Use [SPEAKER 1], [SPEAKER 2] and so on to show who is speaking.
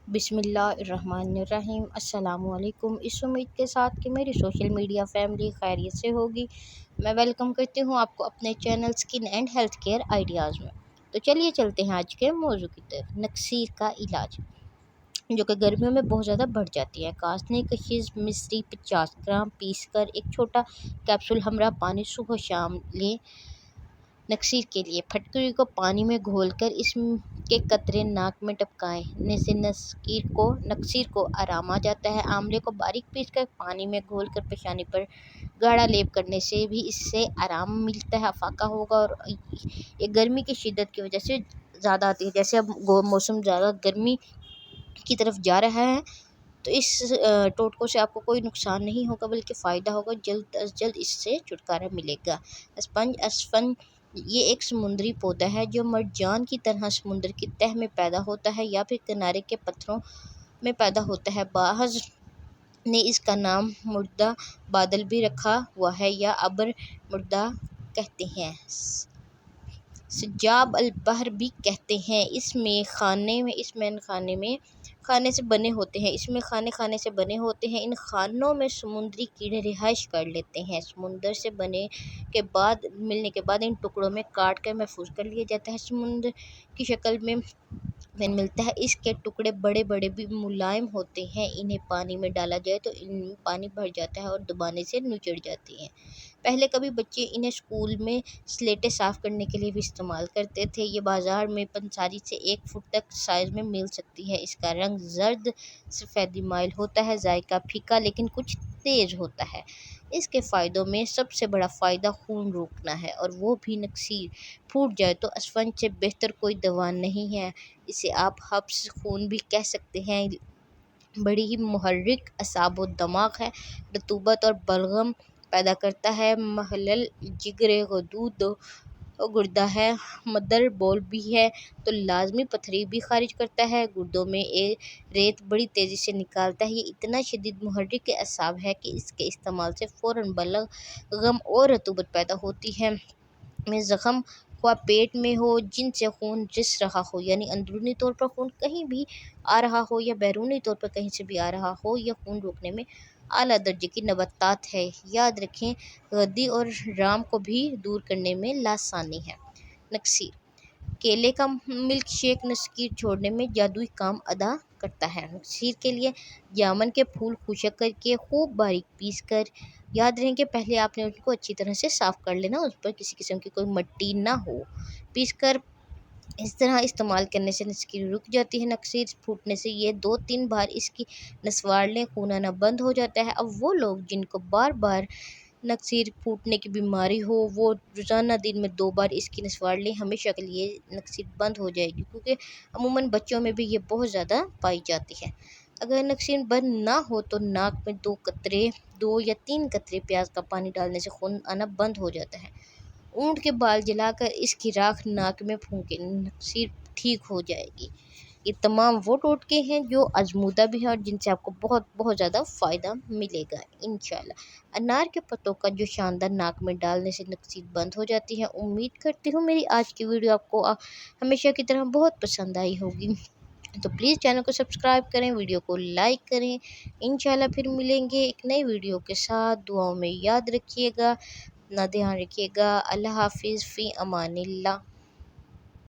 [SPEAKER 1] بسم اللہ الرحمن الرحیم۔ السلام علیکم۔ اس امید کے ساتھ کہ میری سوشل میڈیا فیملی خیریت سے ہوگی، میں ویلکم کرتی ہوں آپ کو اپنے channel skin and health care ideas میں۔ تو چلیے چلتے ہیں آج کے موضوع کی طرف۔ نکسیر کا علاج، جو کہ گرمیوں میں بہت زیادہ بڑھ جاتی ہے۔ کاسنی کشیز مصری 50 گرام پیس کر ایک چھوٹا کیپسول ہمراہ پانی صبح شام لیں۔ نکسیر کے لیے پھٹکری کو پانی میں گھول کر اس کے قطرے ناک میں ٹپکانے سے نکسیر کو آرام آ جاتا ہے۔ آملے کو باریک پیس کر پانی میں گھول کر پیشانی پر گاڑھا لیپ کرنے سے بھی اس سے آرام ملتا ہے، افاقہ ہوگا۔ اور یہ گرمی کی شدت کی وجہ سے زیادہ آتی ہے، جیسے اب موسم زیادہ گرمی کی طرف جا رہا ہے، تو اس ٹوٹکوں سے آپ کو کوئی نقصان نہیں ہوگا بلکہ فائدہ ہوگا، جلد از جلد اس سے چھٹکارا ملے گا۔ اسفنج یہ ایک سمندری پودا ہے جو مرجان کی طرح سمندر کی تہہ میں پیدا ہوتا ہے یا پھر کنارے کے پتھروں میں پیدا ہوتا ہے۔ بعض نے اس کا نام مردہ بادل بھی رکھا ہوا ہے یا ابر مردہ کہتے ہیں، سجاب البحر بھی کہتے ہیں۔ اس میں خانے سے بنے ہوتے ہیں۔ ان خانوں میں سمندری کیڑے رہائش کر لیتے ہیں۔ سمندر سے ملنے کے بعد ان ٹکڑوں میں کاٹ کر محفوظ کر لیا جاتا ہے۔ سمندر کی شکل میں ملتا ہے۔ اس کے ٹکڑے بڑے بڑے بھی ملائم ہوتے ہیں۔ انہیں پانی میں ڈالا جائے تو ان میں پانی بھر جاتا ہے اور دبانے سے نچڑ جاتے ہیں۔ پہلے کبھی بچے انہیں اسکول میں سلیٹیں صاف کرنے کے لیے بھی استعمال کرتے تھے۔ یہ بازار میں پنساری سے 1 فٹ تک سائز میں مل سکتی ہے۔ اس کا رنگ زرد سفیدی مائل ہوتا ہے، ذائقہ پھیکا لیکن کچھ تیز ہوتا ہے۔ اس کے فائدوں میں سب سے بڑا فائدہ خون روکنا ہے، اور وہ بھی نکسیر پھوٹ جائے تو اسفنج سے بہتر کوئی دوا نہیں ہے۔ اسے آپ حبس خون بھی کہہ سکتے ہیں۔ بڑی ہی محرک اعصاب و دماغ ہے، رطوبت اور بلغم پیدا کرتا ہے، محلل جگر غدود و گردہ ہے، مدر بول بھی ہے تو لازمی پتھری بھی خارج کرتا ہے، گردوں میں ریت بڑی تیزی سے نکالتا ہے۔ یہ اتنا شدید محرک اعصاب ہے کہ اس کے استعمال سے فوراً بلغم اور رطوبت پیدا ہوتی ہے۔ میں زخم خواہ پیٹ میں ہو جن سے خون رس رہا ہو، یعنی اندرونی طور پر خون کہیں بھی آ رہا ہو یا بیرونی طور پر کہیں سے بھی آ رہا ہو، یہ خون روکنے میں اعلیٰ درجے کی نباتات ہے۔ یاد رکھیں، غدی اور رام کو بھی دور کرنے میں لاسانی ہے۔ نکسیر کیلے کا ملک شیک نکسیر چھوڑنے میں جادوئی کام ادا کرتا ہے۔ نکسیر کے لیے جامن کے پھول خشک کر کے خوب باریک پیس کر، یاد رہیں کہ پہلے آپ نے ان کو اچھی طرح سے صاف کر لینا، اس پر کسی قسم کی کوئی مٹی نہ ہو، پیس کر اس طرح استعمال کرنے سے نکسیر رک جاتی ہے۔ نکسیر پھوٹنے سے یہ 2-3 بار اس کی نسوار لیں، خون آنا بند ہو جاتا ہے۔ اب وہ لوگ جن کو بار بار نکسیر پھوٹنے کی بیماری ہو، وہ روزانہ دن میں 2 بار اس کی نسوار لیں، ہمیشہ کے لیے نکسیر بند ہو جائے گی، کیونکہ عموماً بچوں میں بھی یہ بہت زیادہ پائی جاتی ہے۔ اگر نکسیر بند نہ ہو تو ناک میں 2 یا 3 قطرے پیاز کا پانی ڈالنے سے خون آنا بند ہو جاتا ہے۔ اونٹ کے بال جلا کر اس کی راکھ ناک میں پھونکیں، نکسیر ٹھیک ہو جائے گی۔ یہ تمام وہ ٹوٹکے ہیں جو آزمودہ بھی ہیں اور جن سے آپ کو بہت بہت زیادہ فائدہ ملے گا انشاءاللہ۔ انار کے پتوں کا جو شاندار ناک میں ڈالنے سے نکسیر بند ہو جاتی ہے۔ امید کرتی ہوں میری آج کی ویڈیو آپ کو ہمیشہ کی طرح بہت پسند آئی ہوگی، تو پلیز چینل کو سبسکرائب کریں، ویڈیو کو لائک کریں۔ انشاءاللہ پھر ملیں گے ایک نئی ویڈیو کے ساتھ۔ دعاؤں میں یاد رکھیے گا، اپنا دھیان رکھیے گا۔ اللہ حافظ، فی امان اللہ۔